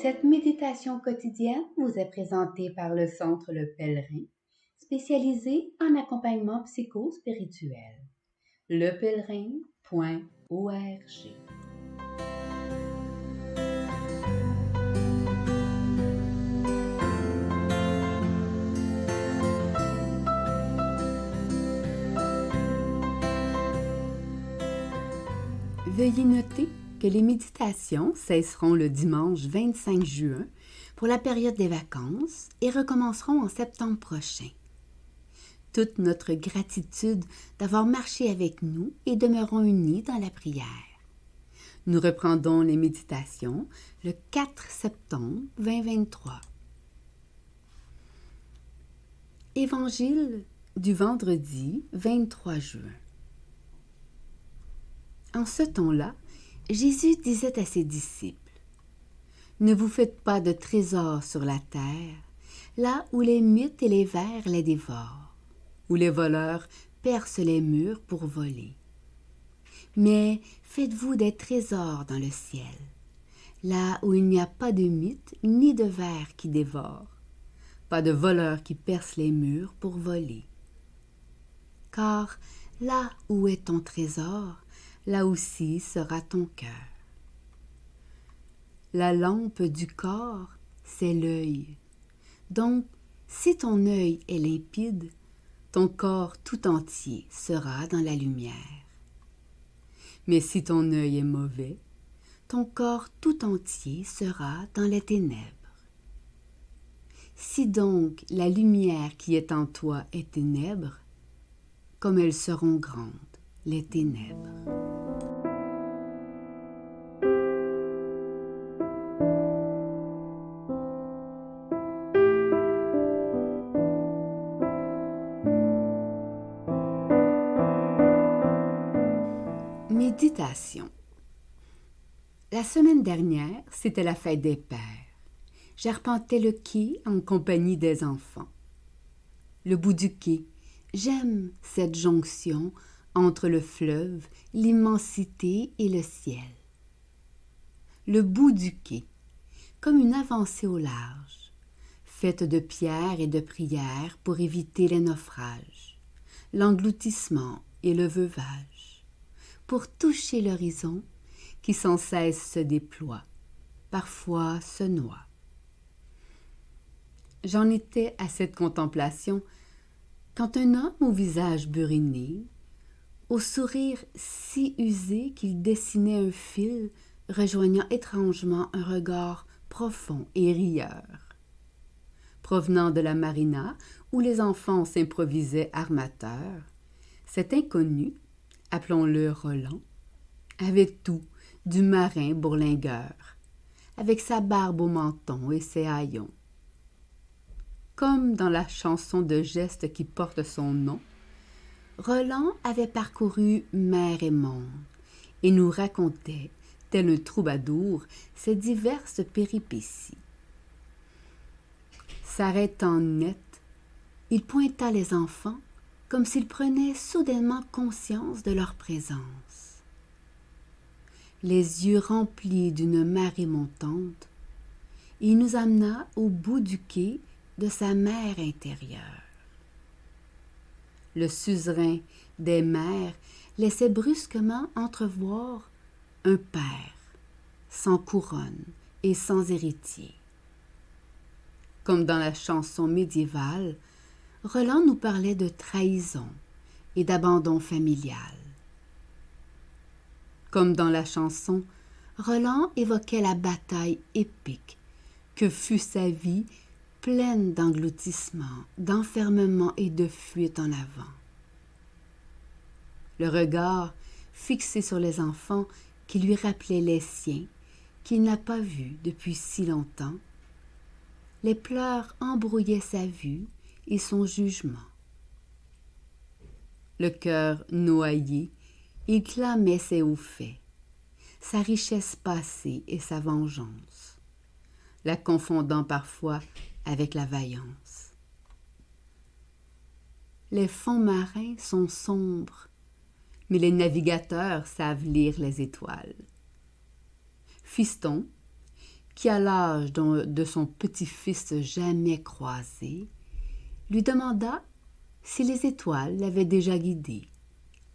Cette méditation quotidienne vous est présentée par le Centre Le Pèlerin, spécialisé en accompagnement psycho-spirituel. lepèlerin.org. Veuillez noter que les méditations cesseront le dimanche 25 juin pour la période des vacances et recommenceront en septembre prochain. Toute notre gratitude d'avoir marché avec nous et demeurons unis dans la prière. Nous reprendrons les méditations le 4 septembre 2023. Évangile du vendredi 23 juin. En ce temps-là, Jésus disait à ses disciples, « Ne vous faites pas de trésors sur la terre, là où les mythes et les vers les dévorent, où les voleurs percent les murs pour voler. Mais faites-vous des trésors dans le ciel, là où il n'y a pas de mythes ni de vers qui dévorent, pas de voleurs qui percent les murs pour voler. Car là où est ton trésor, là aussi sera ton cœur. La lampe du corps, c'est l'œil. Donc, si ton œil est limpide, ton corps tout entier sera dans la lumière. Mais si ton œil est mauvais, ton corps tout entier sera dans les ténèbres. Si donc la lumière qui est en toi est ténèbres, comme elles seront grandes, les ténèbres. Méditation. La semaine dernière, c'était la fête des pères. J'arpentais le quai en compagnie des enfants. Le bout du quai, j'aime cette jonction entre le fleuve, l'immensité et le ciel. Le bout du quai, comme une avancée au large, faite de pierres et de prières pour éviter les naufrages, l'engloutissement et le veuvage, pour toucher l'horizon qui sans cesse se déploie, parfois se noie. J'en étais à cette contemplation quand un homme au visage buriné, au sourire si usé qu'il dessinait un fil rejoignant étrangement un regard profond et rieur. Provenant de la marina où les enfants s'improvisaient armateurs, cet inconnu, appelons-le Roland, avait tout du marin bourlingueur, avec sa barbe au menton et ses haillons. Comme dans la chanson de gestes qui porte son nom, Roland avait parcouru mer et monde et nous racontait, tel un troubadour, ses diverses péripéties. S'arrêtant net, il pointa les enfants comme s'il prenait soudainement conscience de leur présence. Les yeux remplis d'une marée montante, il nous amena au bout du quai de sa mer intérieure. Le suzerain des mers laissait brusquement entrevoir un père, sans couronne et sans héritier. Comme dans la chanson médiévale, Roland nous parlait de trahison et d'abandon familial. Comme dans la chanson, Roland évoquait la bataille épique que fut sa vie pleine d'engloutissement, d'enfermement et de fuite en avant. Le regard fixé sur les enfants qui lui rappelaient les siens, qu'il n'a pas vus depuis si longtemps, les pleurs embrouillaient sa vue et son jugement. Le cœur noyé, il clamait ses hauts faits, sa richesse passée et sa vengeance, la confondant parfois avec la vaillance. Les fonds marins sont sombres, mais les navigateurs savent lire les étoiles. Fiston, qui a l'âge de son petit-fils jamais croisé, lui demanda si les étoiles l'avaient déjà guidé,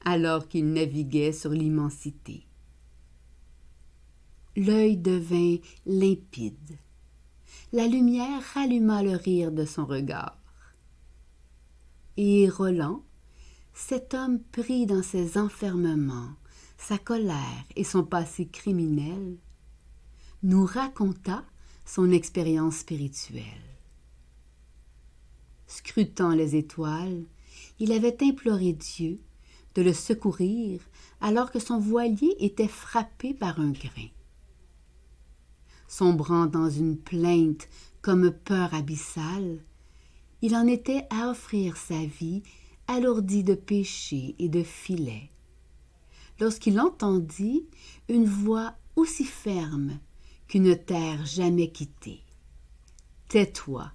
alors qu'il naviguait sur l'immensité. L'œil devint limpide. La lumière ralluma le rire de son regard. Et Roland, cet homme pris dans ses enfermements, sa colère et son passé criminel, nous raconta son expérience spirituelle. Scrutant les étoiles, il avait imploré Dieu de le secourir alors que son voilier était frappé par un grain. Sombrant dans une plainte comme peur abyssale, il en était à offrir sa vie alourdie de péchés et de filets, lorsqu'il entendit une voix aussi ferme qu'une terre jamais quittée. « Tais-toi !»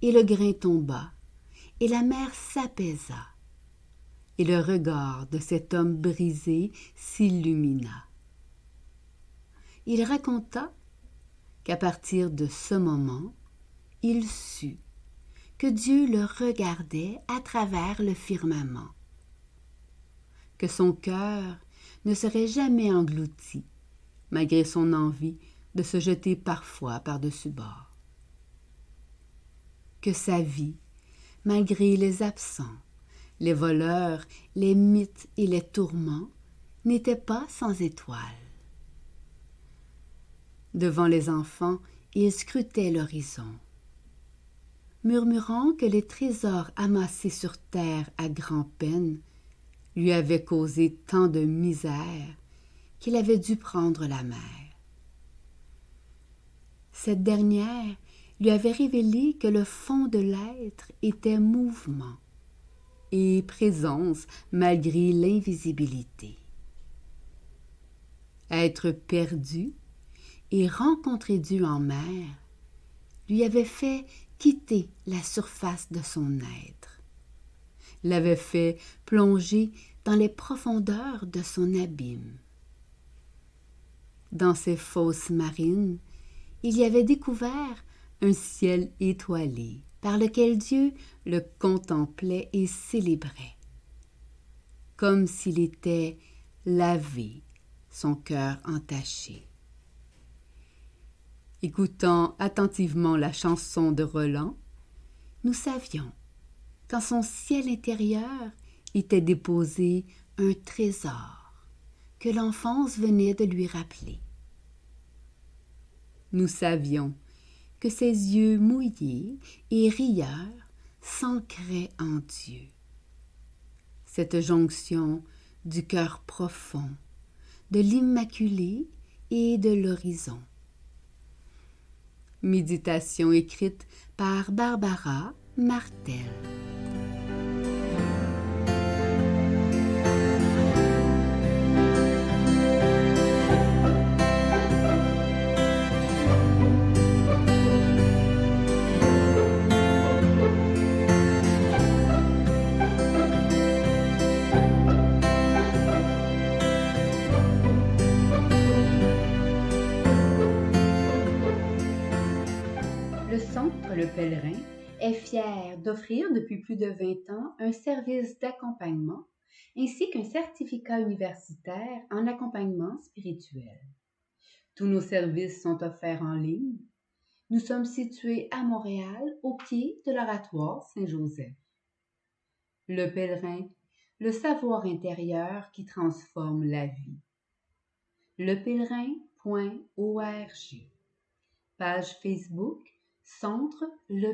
Et le grain tomba, et la mer s'apaisa, et le regard de cet homme brisé s'illumina. Il raconta qu'à partir de ce moment, il sut que Dieu le regardait à travers le firmament, que son cœur ne serait jamais englouti, malgré son envie de se jeter parfois par-dessus bord, que sa vie, malgré les absents, les voleurs, les mythes et les tourments, n'était pas sans étoiles. Devant les enfants, il scrutait l'horizon, murmurant que les trésors amassés sur terre à grand-peine lui avaient causé tant de misère qu'il avait dû prendre la mer. Cette dernière lui avait révélé que le fond de l'être était mouvement et présence malgré l'invisibilité. Être perdu et rencontrer Dieu en mer lui avait fait quitter la surface de son être, l'avait fait plonger dans les profondeurs de son abîme. Dans ces fosses marines, il y avait découvert un ciel étoilé par lequel Dieu le contemplait et célébrait, comme s'il était lavé, son cœur entaché. Écoutant attentivement la chanson de Roland, nous savions qu'en son ciel intérieur était déposé un trésor que l'enfance venait de lui rappeler. Nous savions que ses yeux mouillés et rieurs s'ancraient en Dieu. Cette jonction du cœur profond, de l'immaculé et de l'horizon. Méditation écrite par Barbara Martel. Le Centre Le Pèlerin est fier d'offrir depuis plus de 20 ans un service d'accompagnement ainsi qu'un certificat universitaire en accompagnement spirituel. Tous nos services sont offerts en ligne. Nous sommes situés à Montréal, au pied de l'Oratoire Saint-Joseph. Le Pèlerin, le savoir intérieur qui transforme la vie. lepèlerin.org. Page Facebook Centre Le